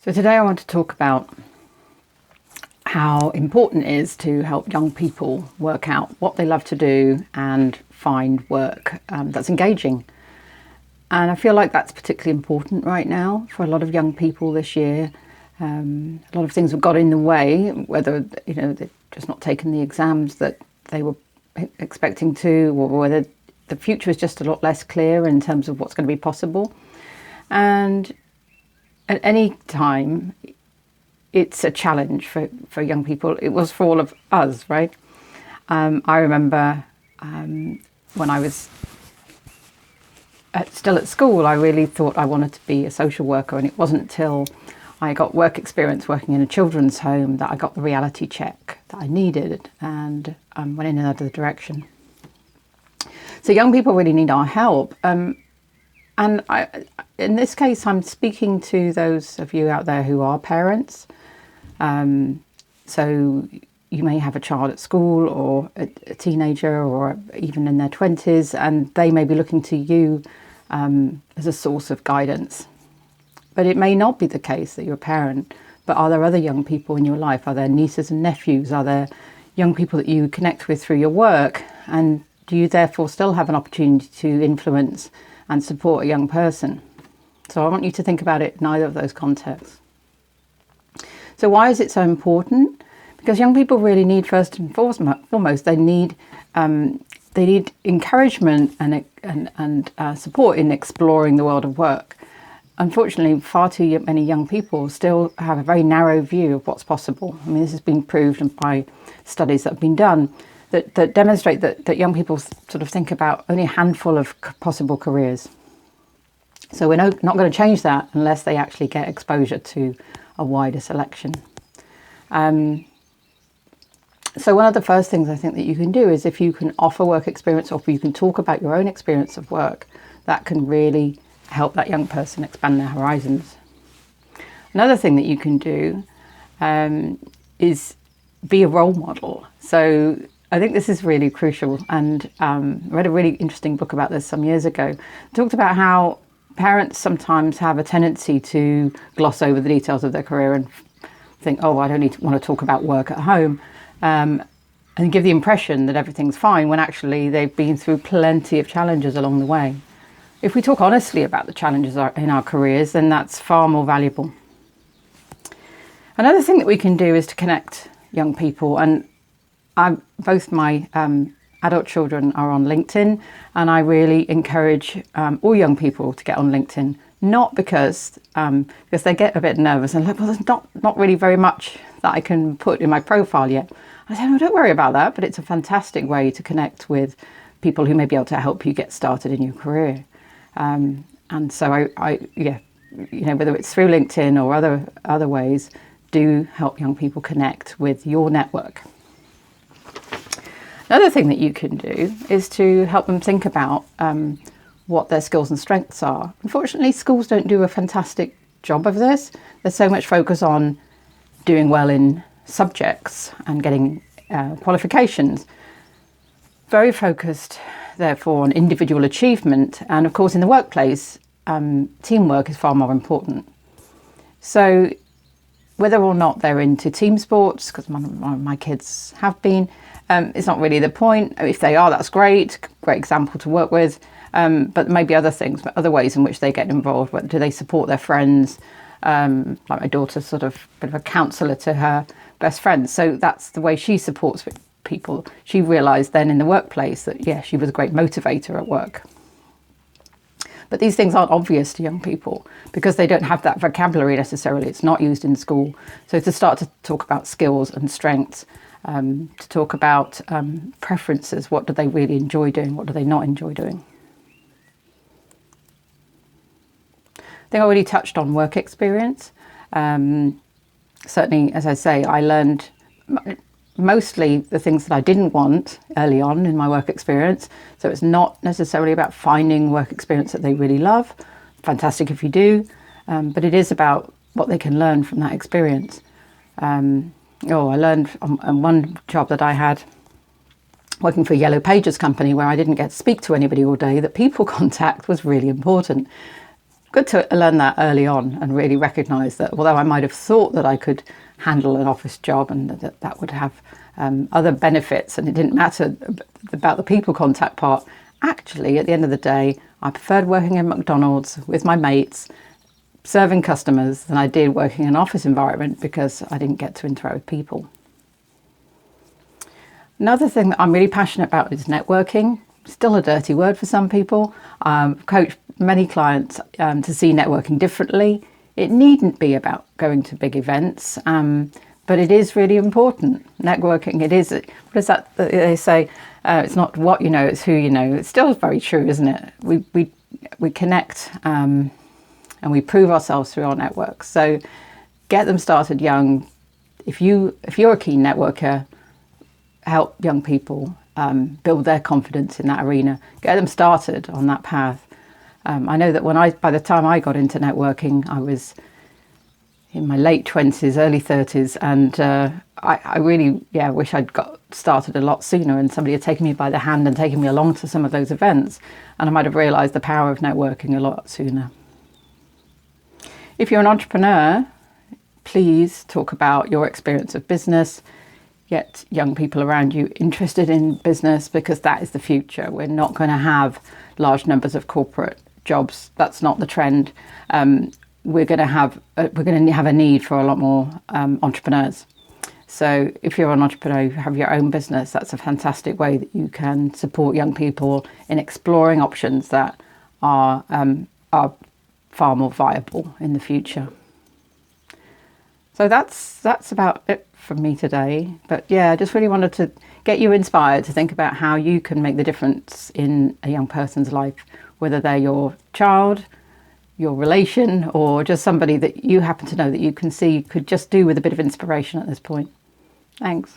So today I want to talk about how important it is to help young people work out what they love to do and find work that's engaging. And I feel like that's particularly important right now for a lot of young people this year. A lot of things have got in the way, whether they've just not taken the exams that they were expecting to, or whether the future is just a lot less clear in terms of what's going to be possible. And at any time, it's a challenge for young people. It was for all of us, right? I remember when I was still at school, I really thought I wanted to be a social worker, and it wasn't until I got work experience working in a children's home that I got the reality check that I needed and went in another direction. So young people really need our help. And in this case, I'm speaking to those of you out there who are parents. So you may have a child at school or a teenager or even in their 20s, and they may be looking to you as a source of guidance. But it may not be the case that you're a parent, but are there other young people in your life? Are there nieces and nephews? Are there young people that you connect with through your work? And do you therefore still have an opportunity to influence and support a young person? So I want you to think about it in either of those contexts. So why is it so important? Because young people really need, first and foremost, they need encouragement and support in exploring the world of work. Unfortunately, far too many young people still have a very narrow view of what's possible. I mean, this has been proved by studies that have been done that demonstrate that young people sort of think about only a handful of possible careers. So we're not going to change that unless they actually get exposure to a wider selection. So one of the first things I think that you can do is if you can offer work experience, or if you can talk about your own experience of work, that can really help that young person expand their horizons. Another thing that you can do is be a role model. So I think this is really crucial, and I read a really interesting book about this some years ago. It talked about how parents sometimes have a tendency to gloss over the details of their career and think, oh, I don't want to talk about work at home, and give the impression that everything's fine when actually they've been through plenty of challenges along the way. If we talk honestly about the challenges in our careers, then that's far more valuable. Another thing that we can do is to connect young people, and both my adult children are on LinkedIn, and I really encourage all young people to get on LinkedIn. Not because they get a bit nervous and like, well, there's not really very much that I can put in my profile yet. I say, no, don't worry about that, but it's a fantastic way to connect with people who may be able to help you get started in your career. And so I whether it's through LinkedIn or other ways, do help young people connect with your network. Another thing that you can do is to help them think about what their skills and strengths are. Unfortunately, schools don't do a fantastic job of this. There's so much focus on doing well in subjects and getting qualifications. Very focused, therefore, on individual achievement. And of course, in the workplace, teamwork is far more important. So whether or not they're into team sports, because one of my kids have been, it's not really the point. If they are, that's great example to work with. But maybe other things, other ways in which they get involved. Do they support their friends? Like my daughter's sort of a bit of a counsellor to her best friends. So that's the way she supports people. She realised then in the workplace that, yeah, she was a great motivator at work. But these things aren't obvious to young people because they don't have that vocabulary necessarily. It's not used in school. So to start to talk about skills and strengths, to talk about preferences, what do they really enjoy doing, what do they not enjoy doing. I think I already touched on work experience. Certainly, as I say, I learned mostly the things that I didn't want early on in my work experience. So it's not necessarily about finding work experience that they really love. Fantastic if you do, but it is about what they can learn from that experience. I learned on one job that I had working for a Yellow Pages company where I didn't get to speak to anybody all day, that people contact was really important. good to learn that early on and really recognise that although I might have thought that I could handle an office job and that would have other benefits and it didn't matter about the people contact part, actually at the end of the day I preferred working in McDonald's with my mates serving customers than I did working in an office environment because I didn't get to interact with people. Another thing that I'm really passionate about is networking. Still a dirty word for some people. Coach many clients to see networking differently. It needn't be about going to big events, but it is really important. Networking, it is, what is that they say? It's not what you know, it's who you know. It's still very true, isn't it? We connect and we prove ourselves through our networks. So get them started young. If you're a keen networker, help young people build their confidence in that arena. Get them started on that path. I know that by the time I got into networking, I was in my late 20s, early 30s, and I really, wish I'd got started a lot sooner and somebody had taken me by the hand and taken me along to some of those events, and I might have realised the power of networking a lot sooner. If you're an entrepreneur, please talk about your experience of business. Get young people around you interested in business because that is the future. We're not going to have large numbers of corporate jobs. That's not the trend. We're going to have a need for a lot more entrepreneurs. So if you're an entrepreneur, you have your own business, that's a fantastic way that you can support young people in exploring options that are far more viable in the future. So that's about it from me today. But yeah, I just really wanted to get you inspired to think about how you can make the difference in a young person's life, whether they're your child, your relation, or just somebody that you happen to know that you can see could just do with a bit of inspiration at this point. Thanks.